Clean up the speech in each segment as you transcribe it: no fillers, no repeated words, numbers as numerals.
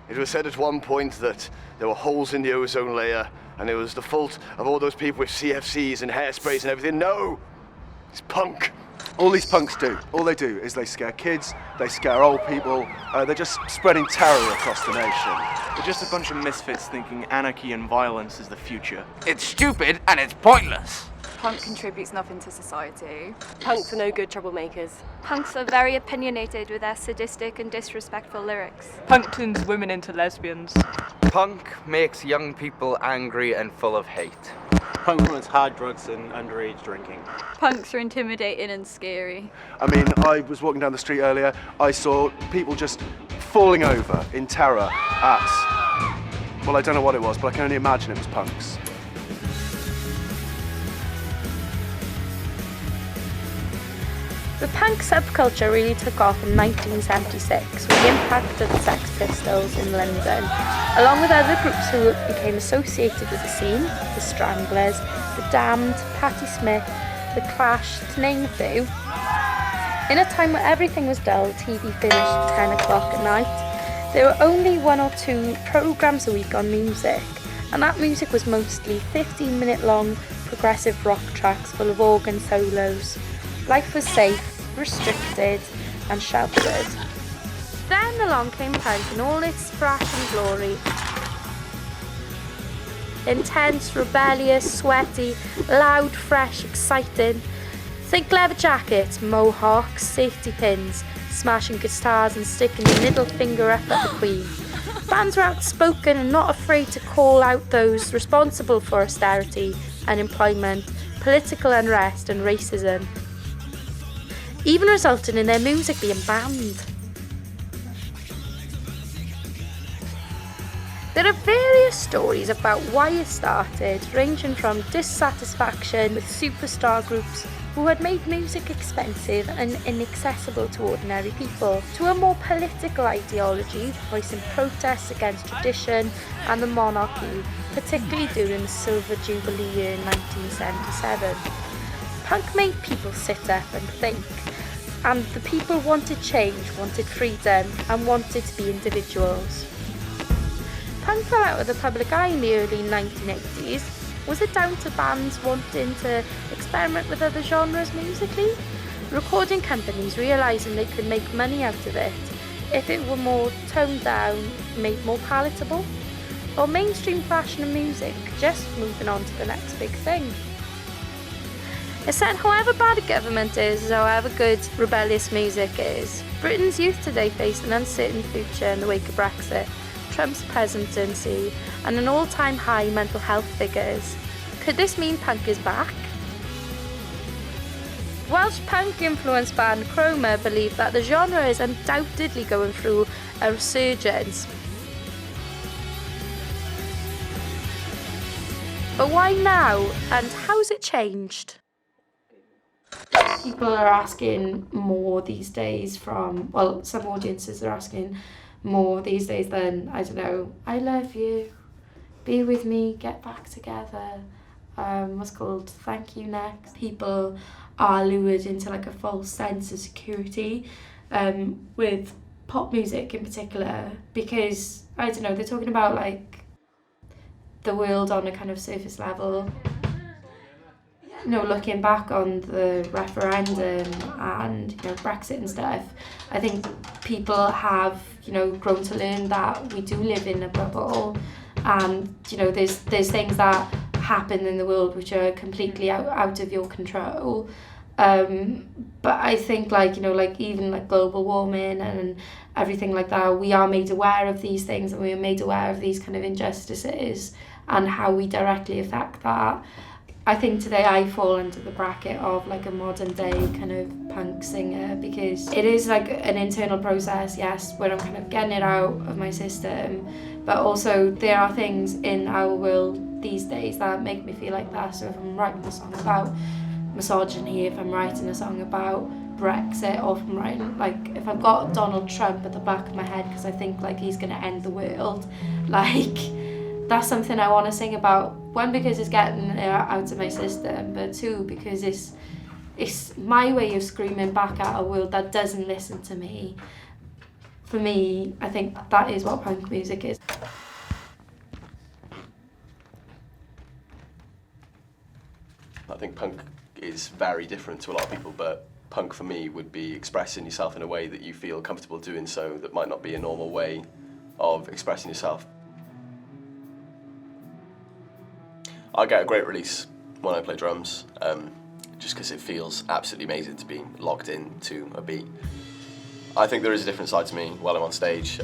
It was said at one point that there were holes in the ozone layer and it was the fault of all those people with CFCs and hairsprays and everything. No! It's punk. All these punks do, all they do is they scare kids, they scare old people, they're just spreading terror across the nation. They're just a bunch of misfits thinking anarchy and violence is the future. It's stupid and it's pointless. Punk contributes nothing to society. Punks are no good troublemakers. Punks are very opinionated with their sadistic and disrespectful lyrics. Punk turns women into lesbians. Punk makes young people angry and full of hate. Punk promotes hard drugs and underage drinking. Punks are intimidating and scary. I mean, I was walking down the street earlier, I saw people just falling over in terror at, well, I don't know what it was, but I can only imagine it was punks. The punk subculture really took off in 1976 with the impact of the Sex Pistols in London, along with other groups who became associated with the scene, the Stranglers, the Damned, Patti Smith, the Clash, to name a few. In a time where everything was dull, TV finished at 10 o'clock at night, there were only 1 or 2 programmes a week on music, and that music was mostly 15-minute long progressive rock tracks full of organ solos. Life was safe, restricted and sheltered. Then along came punk in all its splash and glory. Intense, rebellious, sweaty, loud, fresh, exciting. Think leather jackets, mohawks, safety pins, smashing guitars and sticking your middle finger up at the Queen. Bands were outspoken and not afraid to call out those responsible for austerity, unemployment, political unrest and racism, even resulting in their music being banned. There are various stories about why it started, ranging from dissatisfaction with superstar groups who had made music expensive and inaccessible to ordinary people, to a more political ideology voicing protests against tradition and the monarchy, particularly during the Silver Jubilee year in 1977. Punk made people sit up and think, and the people wanted change, wanted freedom, and wanted to be individuals. Punk fell out of the public eye in the early 1980s. Was it down to bands wanting to experiment with other genres musically? Recording companies realising they could make money out of it if it were more toned down, made more palatable? Or mainstream fashion and music just moving on to the next big thing? It's said however bad a government is, however good rebellious music is, Britain's youth today face an uncertain future in the wake of Brexit, Trump's presidency, and an all-time high mental health figures. Could this mean punk is back? Welsh punk-influenced band CHROMA believe that the genre is undoubtedly going through a resurgence. But why now, and how's it changed? People are asking more these days from, well, some audiences are asking more these days than, I don't know, I love you, be with me, get back together, what's called thank you next. People are lured into like a false sense of security with pop music in particular, because, I don't know, they're talking about like the world on a kind of surface level. You know, looking back on the referendum and, you know, Brexit and stuff, I think people have, you know, grown to learn that we do live in a bubble, and, you know, there's things that happen in the world which are completely out of your control. But I think, like, you know, like even like global warming and everything like that, we are made aware of these things, and we are made aware of these kind of injustices and how we directly affect that. I think today I fall into the bracket of like a modern day kind of punk singer, because it is like an internal process, yes, where I'm kind of getting it out of my system, but also there are things in our world these days that make me feel like that. So if I'm writing a song about misogyny, if I'm writing a song about Brexit, or if I'm writing, like, if I've got Donald Trump at the back of my head because I think like he's going to end the world, like, that's something I want to sing about. One, because it's getting it out of my system, but two, because it's it's my way of screaming back at a world that doesn't listen to me. For me, I think that is what punk music is. I think punk is very different to a lot of people, but punk for me would be expressing yourself in a way that you feel comfortable doing so that might not be a normal way of expressing yourself. I get a great release when I play drums, just because it feels absolutely amazing to be locked into a beat. I think there is a different side to me while I'm on stage.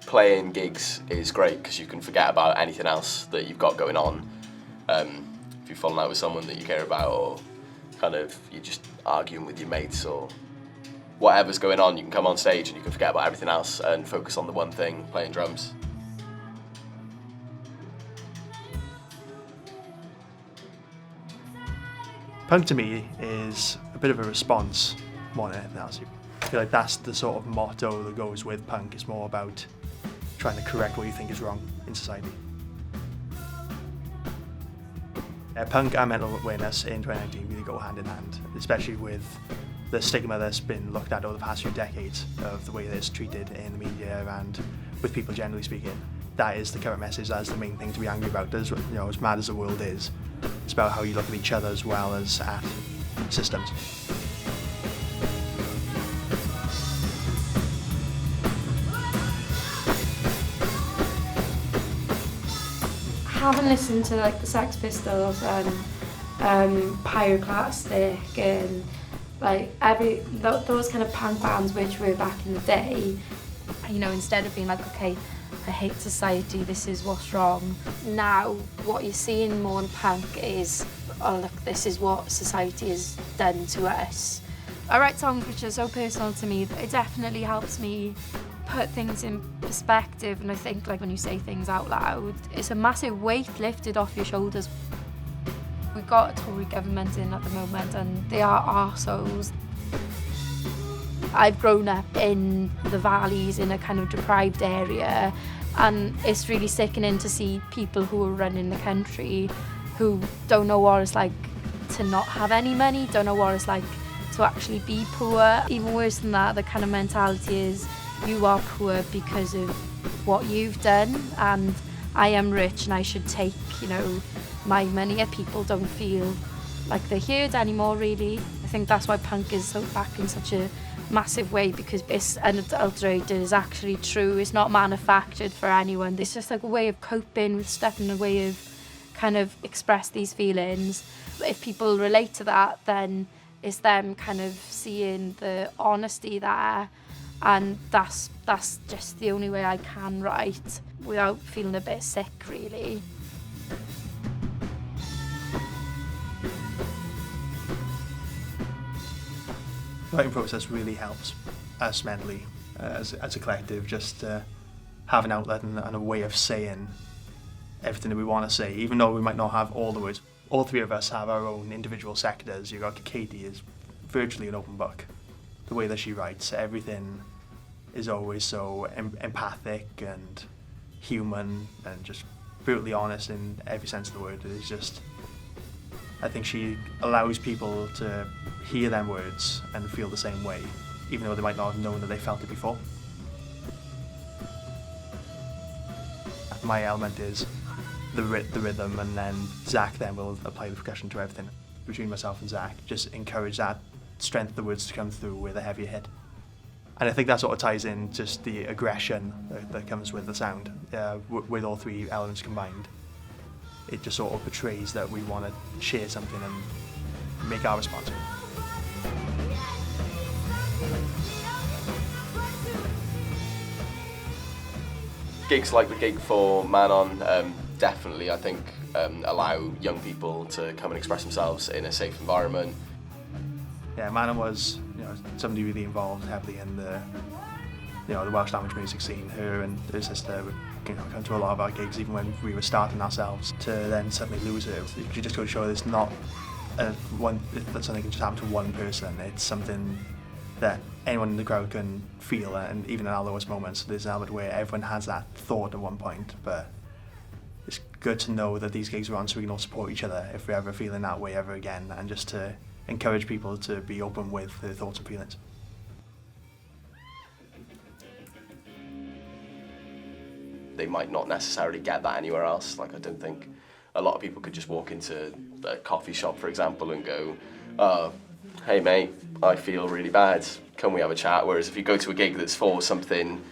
Playing gigs is great because you can forget about anything else that you've got going on. If you've fallen out with someone that you care about, or kind of you're just arguing with your mates, or whatever's going on, you can come on stage and you can forget about everything else and focus on the one thing, playing drums. Punk to me is a bit of a response more than anything else. I feel like that's the sort of motto that goes with punk. It's more about trying to correct what you think is wrong in society. Punk and mental awareness in 2019 really go hand in hand, especially with the stigma that's been looked at over the past few decades of the way that it's treated in the media and with people generally speaking. That is the current message, that is the main thing to be angry about. As mad as the world is, it's about how you look at each other as well as at systems. Having listened to like the Sex Pistols and Pyroclastic and like those kind of punk bands which were back in the day, Instead of being like, okay, I hate society, this is what's wrong. Now, what you're seeing more in punk is, oh look, this is what society has done to us. I write songs which are so personal to me that it definitely helps me put things in perspective, and I think like when you say things out loud, it's a massive weight lifted off your shoulders. We've got a Tory government in at the moment and they are arseholes. I've grown up in the valleys in a kind of deprived area, and it's really sickening to see people who are running the country who don't know what it's like to not have any money, don't know what it's like to actually be poor. Even worse than that, the kind of mentality is you are poor because of what you've done, and I am rich and I should take, my money. People don't feel like they're heard anymore, really. I think that's why punk is so back in such a massive way, because it's unadulterated, it's actually true, it's not manufactured for anyone. It's just like a way of coping with stuff and a way of kind of express these feelings. If people relate to that, then it's them kind of seeing the honesty there, and that's just the only way I can write without feeling a bit sick, really. The writing process really helps us mentally as a collective, just to have an outlet and a way of saying everything that we want to say, even though we might not have all the words. All three of us have our own individual sectors. You've got Katie is virtually an open book. The way that she writes, everything is always so empathic and human and just brutally honest in every sense of the word. It is just, I think she allows people to hear them words and feel the same way, even though they might not have known that they felt it before. My element is the rhythm, and then Zach then will apply the percussion to everything. Between myself and Zach, just encourage that strength of the words to come through with a heavier hit. And I think that sort of ties in just the aggression that comes with the sound, with all three elements combined. It just sort of portrays that we want to share something and make our response to it. Gigs like the gig for Manon definitely, I think, allow young people to come and express themselves in a safe environment. Yeah, Manon was somebody really involved heavily in the Welsh language music scene. Her and her sister would come to a lot of our gigs even when we were starting ourselves. To then suddenly lose her, you just got to show that it's not that something can just happen to one person. It's something that anyone in the crowd can feel, and even in our lowest moments, there's an element where everyone has that thought at one point, but it's good to know that these gigs are on so we can all support each other if we're ever feeling that way ever again, and just to encourage people to be open with their thoughts and feelings. They might not necessarily get that anywhere else. Like, I don't think a lot of people could just walk into a coffee shop, for example, and go, oh, hey mate, I feel really bad, can we have a chat? Whereas if you go to a gig that's for something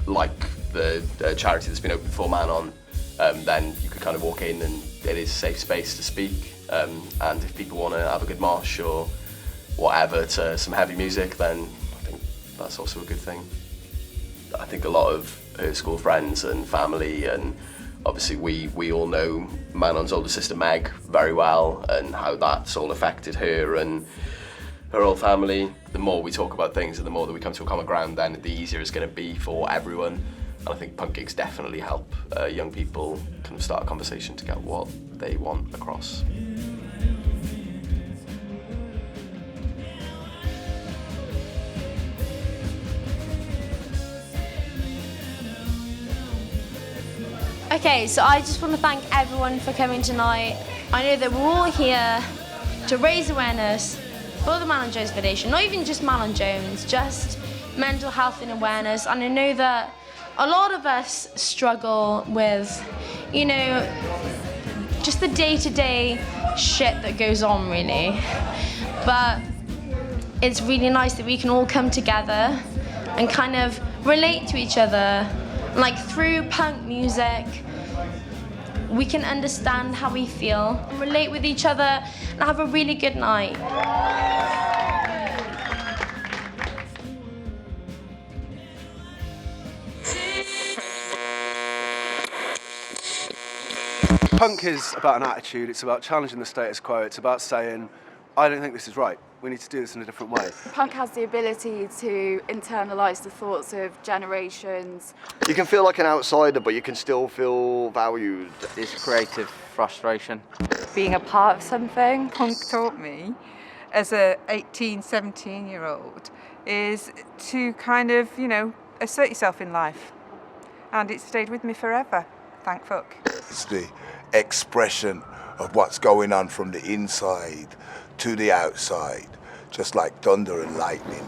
like the charity that's been open for Man On, then you could kind of walk in and it is a safe space to speak. And if people want to have a good mosh or whatever to some heavy music, then I think that's also a good thing. I think a lot of her school friends and family, and obviously we all know Manon's older sister Meg very well, and how that's all affected her and her whole family. The more we talk about things and the more that we come to a common ground, then the easier it's going to be for everyone. And I think punk gigs definitely help young people kind of start a conversation to get what they want across. Okay, so I just want to thank everyone for coming tonight. I know that we're all here to raise awareness for the Nicholson-Jones Foundation, not even just Nicholson-Jones, just mental health and awareness. And I know that a lot of us struggle with, you know, just the day-to-day shit that goes on, really. But it's really nice that we can all come together and kind of relate to each other. Like, through punk music, we can understand how we feel and relate with each other and have a really good night. Punk is about an attitude, it's about challenging the status quo, it's about saying, I don't think this is right. We need to do this in a different way. Punk has the ability to internalise the thoughts of generations. You can feel like an outsider, but you can still feel valued. This creative frustration. Being a part of something, punk taught me as a 18, 17-year-old is to kind of, you know, assert yourself in life. And it stayed with me forever, thank fuck. It's the expression of what's going on from the inside to the outside, just like thunder and lightning.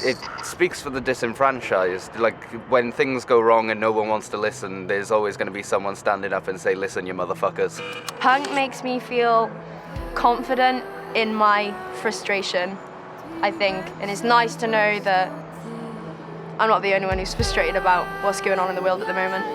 It speaks for the disenfranchised. Like, when things go wrong and no one wants to listen, there's always going to be someone standing up and say, listen, you motherfuckers. Punk makes me feel confident in my frustration, I think. And it's nice to know that I'm not the only one who's frustrated about what's going on in the world at the moment.